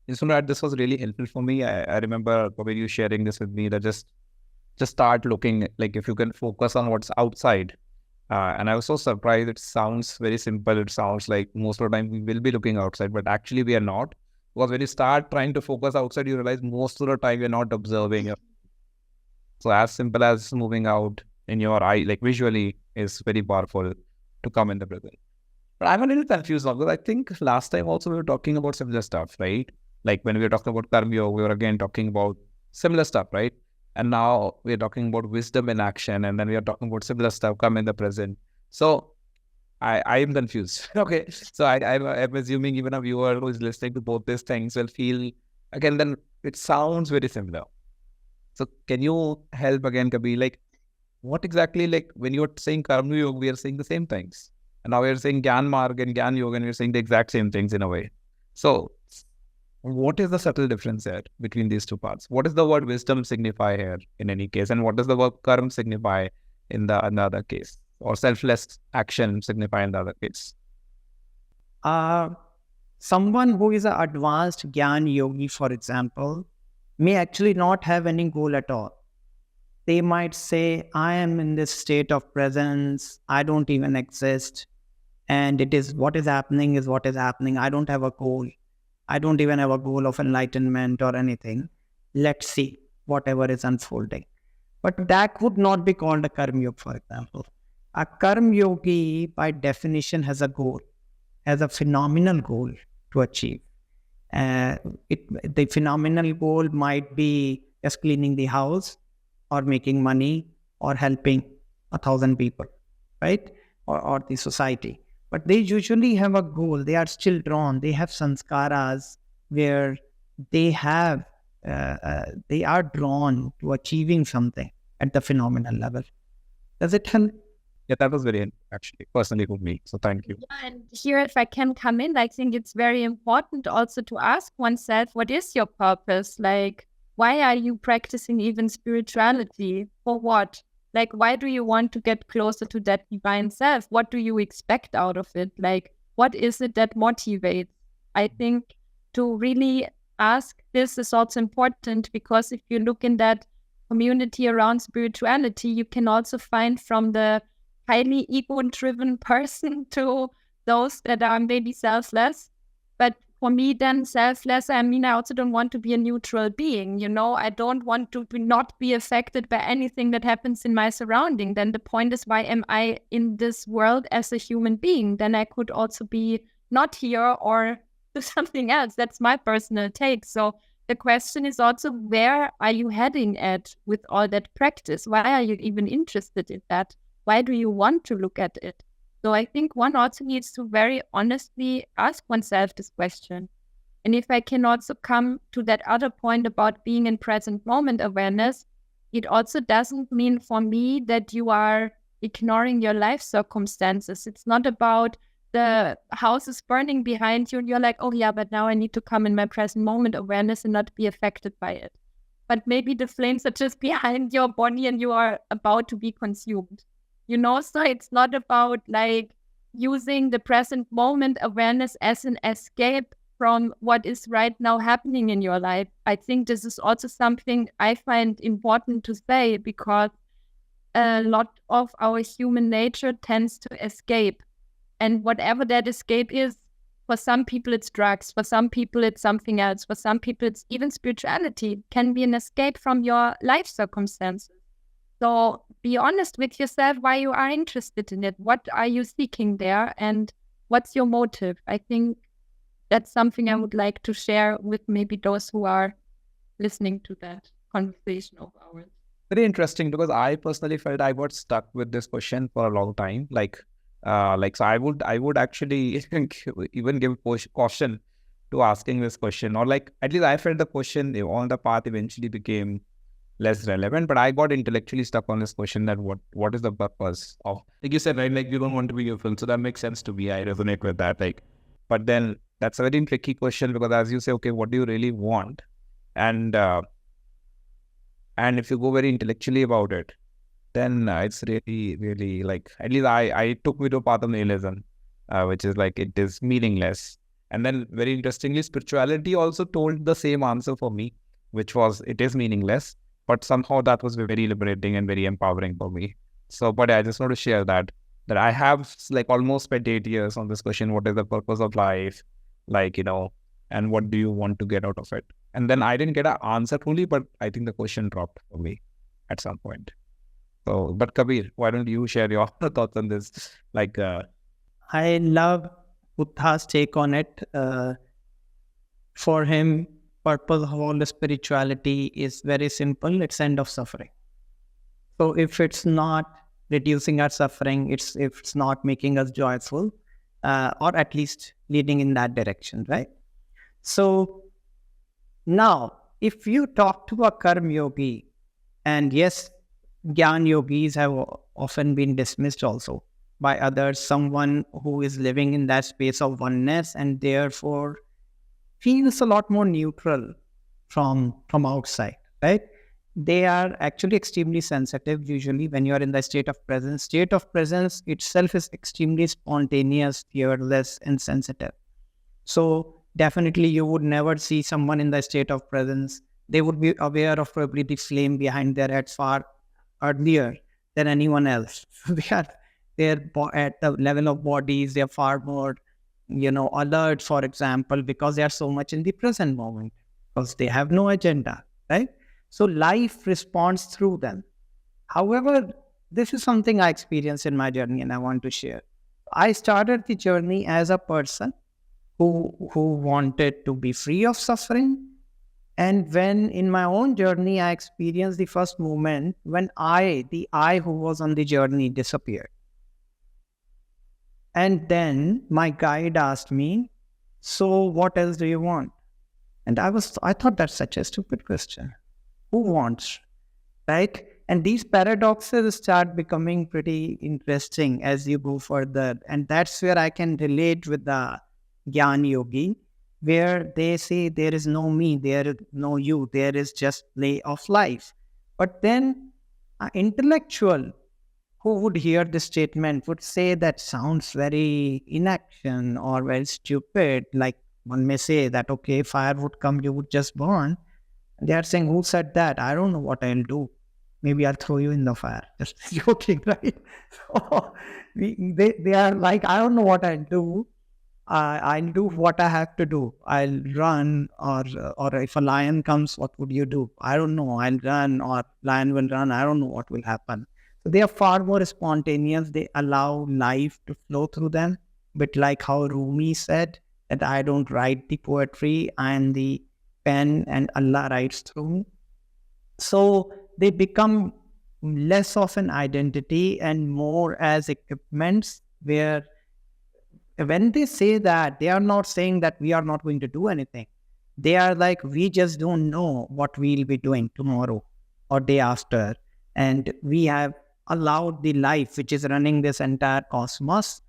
Easwaran, this was really helpful for me. I remember when you sharing this with me that just start looking, like if you can focus on what's outside. And I was so surprised. It sounds very simple. It sounds like most of the time we will be looking outside, but actually we are not. Because when you start trying to focus outside, you realize most of the time you're not observing. So as simple as moving out in your eye, like visually, is very powerful to come in the present. But I'm a little confused now because I think last time also we were talking about similar stuff, right? Like when we were talking about karma yoga, we were again talking about similar stuff, right? And now we're talking about wisdom in action, and then we are talking about similar stuff, come in the present. So I am confused. Okay. So I'm assuming even a viewer who is listening to both these things will feel, again, then it sounds very similar. So can you help again, Kabir? Like what exactly, like when you're saying karma yoga, we are saying the same things. And now we're saying Gyan Marg and Gyan Yoga, and we're saying the exact same things in a way. So what is the subtle difference here between these two parts? What does the word wisdom signify here in any case? And what does the word karma signify in the other case? Or selfless action signify in the other case? Someone who is an advanced Gyan yogi, for example, may actually not have any goal at all. They might say, I am in this state of presence, I don't even exist. And it is what is happening is what is happening. I don't have a goal. I don't even have a goal of enlightenment or anything. Let's see whatever is unfolding. But that would not be called a karma yogi, for example. A karma yogi, by definition, has a goal, has a phenomenal goal to achieve. The phenomenal goal might be just cleaning the house or making money or helping 1,000 people, right? Or the society. But they usually have a goal. They are still drawn. They have sanskaras where they have, they are drawn to achieving something at the phenomenal level. Does it help? Yeah, that was very actually personally for me. So thank you. Yeah, and here, if I can come in, I think it's very important also to ask oneself, what is your purpose? Like, why are you practicing even spirituality? For what? Like, why do you want to get closer to that divine self? What do you expect out of it? Like, what is it that motivates? I think to really ask this is also important, because if you look in that community around spirituality, you can also find from the highly ego-driven person to those that are maybe selfless. But for me, then selfless, I mean, I also don't want to be a neutral being, you know? I don't want to not be affected by anything that happens in my surrounding. Then the point is, why am I in this world as a human being? Then I could also be not here or do something else. That's my personal take. So the question is also, where are you heading at with all that practice? Why are you even interested in that? Why do you want to look at it? So I think one also needs to very honestly ask oneself this question. And if I can also come to that other point about being in present moment awareness, it also doesn't mean for me that you are ignoring your life circumstances. It's not about the house is burning behind you and you're like, oh yeah, but now I need to come in my present moment awareness and not be affected by it. But maybe the flames are just behind your body and you are about to be consumed. You know, so it's not about like using the present moment awareness as an escape from what is right now happening in your life. I think this is also something I find important to say, because a lot of our human nature tends to escape. And whatever that escape is, for some people it's drugs, for some people it's something else, for some people it's even spirituality. It can be an escape from your life circumstances. So be honest with yourself why you are interested in it. What are you seeking there? And what's your motive? I think that's something I would like to share with maybe those who are listening to that conversation of ours. Very interesting, because I personally felt I got stuck with this question for a long time. So I would actually even give caution to asking this question, or like at least I felt the question on the path eventually became less relevant. But I got intellectually stuck on this question that what is the purpose of, like you said, right? Like you don't want to be useful, so that makes sense to me. I resonate with that. Like, but then that's a very tricky question, because as you say, okay, what do you really want? And if you go very intellectually about it, then it's really, really like, at least I took me to a path of nihilism, which is like, it is meaningless. And then very interestingly, spirituality also told the same answer for me, which was, it is meaningless, but somehow that was very liberating and very empowering for me. So, but I just want to share that I have like almost spent 8 years on this question, what is the purpose of life? Like, and what do you want to get out of it? And then I didn't get an answer fully, but I think the question dropped for me at some point. So, but Kabir, why don't you share your thoughts on this? Like, I love Buddha's take on it. For him, purpose of all the spirituality is very simple. It's end of suffering. So if it's not reducing our suffering, if it's not making us joyful, or at least leading in that direction, right? So now, if you talk to a karma yogi, and yes, Gyan yogis have often been dismissed also by others, someone who is living in that space of oneness and therefore feels a lot more neutral from outside, right? They are actually extremely sensitive usually when you are in the state of presence. State of presence itself is extremely spontaneous, fearless, and sensitive. So definitely you would never see someone in the state of presence. They would be aware of probably the flame behind their heads far earlier than anyone else. They're at the level of bodies, they're far more, alert, for example, because they are so much in the present moment, because they have no agenda, right? So life responds through them. However, this is something I experienced in my journey and I want to share. I started the journey as a person who wanted to be free of suffering. And when in my own journey, I experienced the first moment when the I who was on the journey disappeared. And then my guide asked me, so what else do you want? And I thought that's such a stupid question. Who wants? Right? And these paradoxes start becoming pretty interesting as you go further. And that's where I can relate with the Gyan Yogi, where they say there is no me, there is no you, there is just play of life. But then an intellectual who would hear this statement would say that sounds very inaction or very stupid. Like one may say that, okay, fire would come, you would just burn. And they are saying, who said that? I don't know what I'll do. Maybe I'll throw you in the fire. Just joking, right? So they are like, I don't know what I'll do. I'll do what I have to do. I'll run, or if a lion comes, what would you do? I don't know. I'll run, or lion will run. I don't know what will happen. So they are far more spontaneous. They allow life to flow through them. But like how Rumi said, that I don't write the poetry, I am the pen and Allah writes through me. So they become less of an identity and more as equipments, where when they say that, they are not saying that we are not going to do anything. They are like, we just don't know what we'll be doing tomorrow or day after. And we have allowed the life which is running this entire cosmos,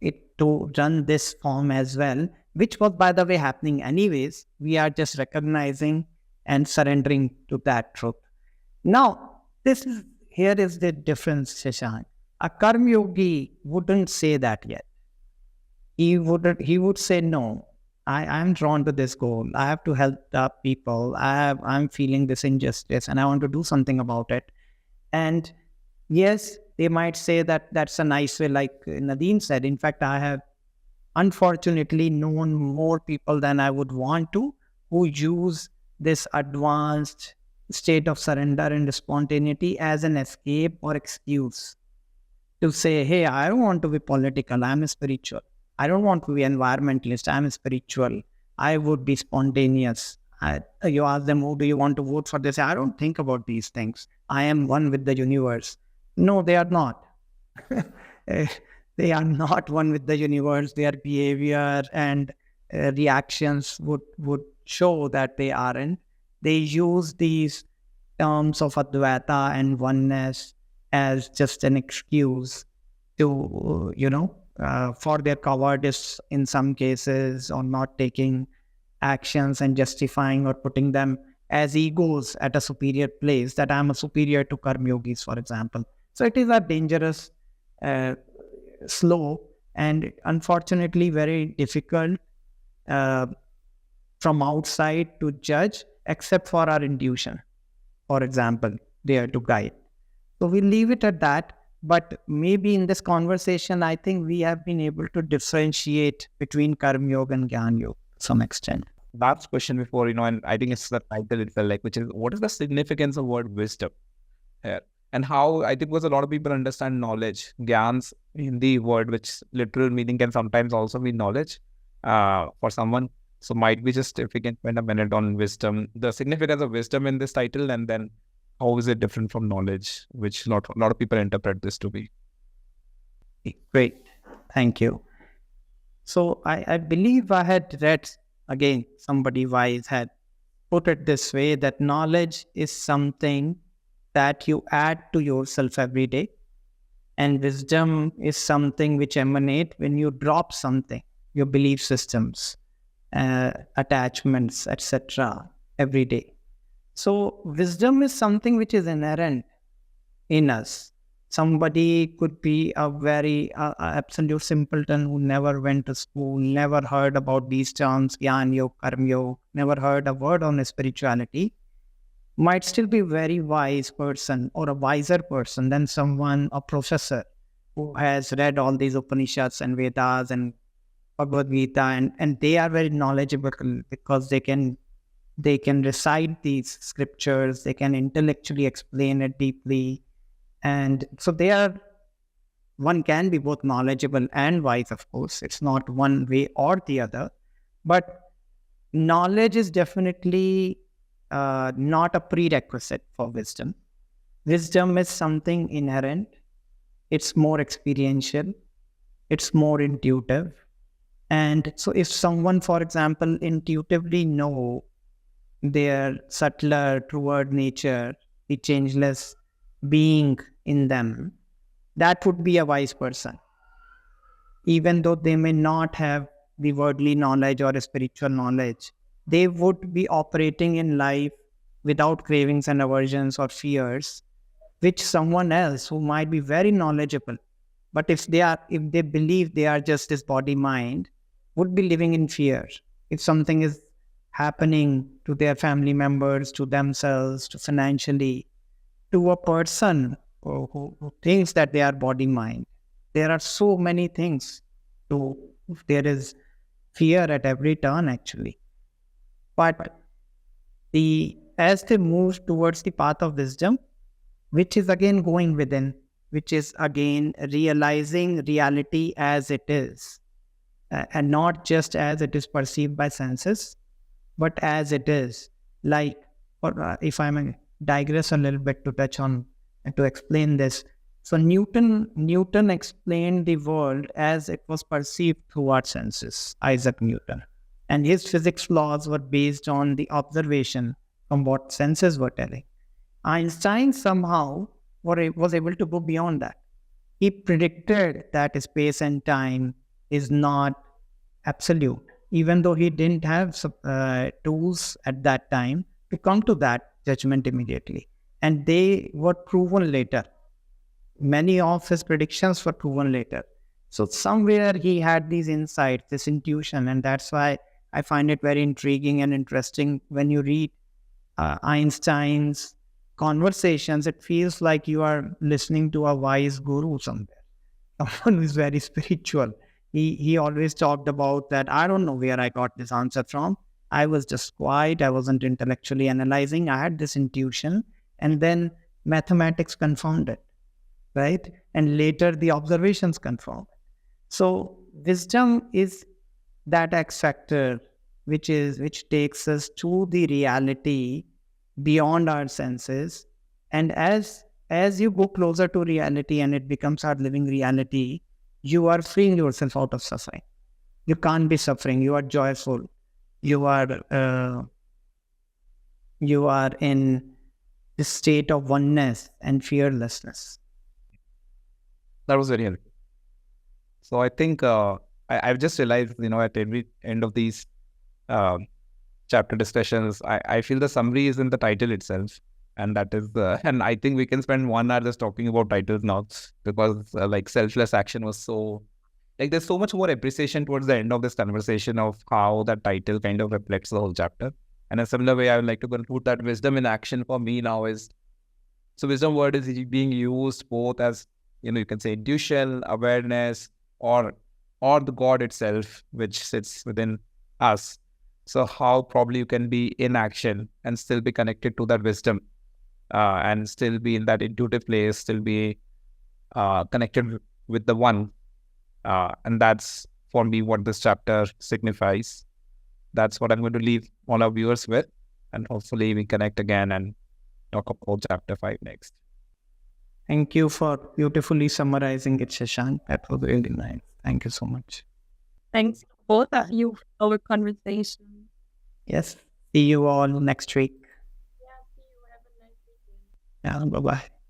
it to run this form as well, which was, by the way, happening anyways. We are just recognizing and surrendering to that truth. Now, here is the difference, Shashank. A karma yogi wouldn't say that yet. He would say, no, I'm drawn to this goal. I have to help the people. I'm feeling this injustice and I want to do something about it. And yes, they might say that that's a nice way, like Nadine said. In fact, I have unfortunately known more people than I would want to, who use this advanced state of surrender and spontaneity as an escape or excuse to say, hey, I don't want to be political, I'm spiritual. I don't want to be environmentalist. I'm spiritual. I would be spontaneous. You ask them, who do you want to vote for? They say, I don't think about these things. I am one with the universe. No, they are not. They are not one with the universe. Their behavior and reactions would show that they aren't. They use these terms of Advaita and oneness as just an excuse to, for their cowardice in some cases, or not taking actions and justifying or putting them as egos at a superior place, that I'm a superior to karma yogis, for example. So it is a dangerous slope, and unfortunately very difficult from outside to judge, except for our intuition, for example, there to guide. So we leave it at that. But maybe in this conversation, I think we have been able to differentiate between Karma Yoga and Gyan Yoga to some extent. Last question before, and I think it's the title itself, like, which is, what is the significance of word wisdom here? And how, I think, because a lot of people understand knowledge. Gyans, in the word, which literal meaning can sometimes also be knowledge for someone. So might be just, if we can spend a minute on wisdom, the significance of wisdom in this title, and then how is it different from knowledge, which a lot of people interpret this to be. Great. Thank you. So I believe I had read, again, somebody wise had put it this way, that knowledge is something that you add to yourself every day, and wisdom is something which emanates when you drop something, your belief systems, attachments, etc., every day. So wisdom is something which is inherent in us. Somebody could be a very absolute simpleton who never went to school, never heard about these terms, Gyan Yoga, Karma Yoga, never heard a word on spirituality, might still be a very wise person, or a wiser person than someone, a professor, who has read all these Upanishads and Vedas and Bhagavad Gita, and they are very knowledgeable because they can recite these scriptures, they can intellectually explain it deeply. And so one can be both knowledgeable and wise, of course. It's not one way or the other. But knowledge is definitely not a prerequisite for wisdom. Wisdom is something inherent. It's more experiential. It's more intuitive. And so if someone, for example, intuitively know their subtler, truer nature, the changeless being in them, that would be a wise person. Even though they may not have the worldly knowledge or spiritual knowledge, they would be operating in life without cravings and aversions or fears, which someone else who might be very knowledgeable, but if they believe they are just this body mind, would be living in fear. If something is happening to their family members, to themselves, to financially, to a person who thinks that they are body mind, there are so many things. There is fear at every turn, actually. But as they move towards the path of wisdom, which is again going within, which is again realizing reality as it is, and not just as it is perceived by senses, but as it is. Like, or if I may digress a little bit to touch on and to explain this. So Newton explained the world as it was perceived through our senses, Isaac Newton. And his physics laws were based on the observation from what senses were telling. Einstein somehow was able to go beyond that. He predicted that space and time is not absolute, even though he didn't have tools at that time to come to that judgment immediately. And they were proven later. Many of his predictions were proven later. So somewhere he had these insights, this intuition, and that's why I find it very intriguing and interesting when you read Einstein's conversations. It feels like you are listening to a wise guru somewhere, someone who is very spiritual. He always talked about that, I don't know where I got this answer from. I was just quiet. I wasn't intellectually analyzing. I had this intuition, and then mathematics confirmed it, right? And later the observations confirmed it. So wisdom is that X factor which takes us to the reality beyond our senses. And as you go closer to reality and it becomes our living reality, you are freeing yourself out of suffering. You can't be suffering. You are joyful. You are in the state of oneness and fearlessness. That was very helpful. So I think I've just realized, at every end of these chapter discussions, I feel the summary is in the title itself. And that is, and I think we can spend 1 hour just talking about titles now, because like selfless action was so, like there's so much more appreciation towards the end of this conversation of how that title kind of reflects the whole chapter. And in a similar way, I would like to conclude that wisdom in action for me now is, so wisdom word is being used both as, you can say intuition, awareness, or the God itself, which sits within us. So how probably you can be in action and still be connected to that wisdom, and still be in that intuitive place, still be connected with the one. And that's for me what this chapter signifies. That's what I'm going to leave all our viewers with. And hopefully we connect again and talk about chapter 5 next. Thank you for beautifully summarizing it, Shashank. That was really nice. Thank you so much. Thanks both of you for our conversation. Yes. See you all next week. Yeah, see you. Have a nice weekend. Yeah, bye-bye.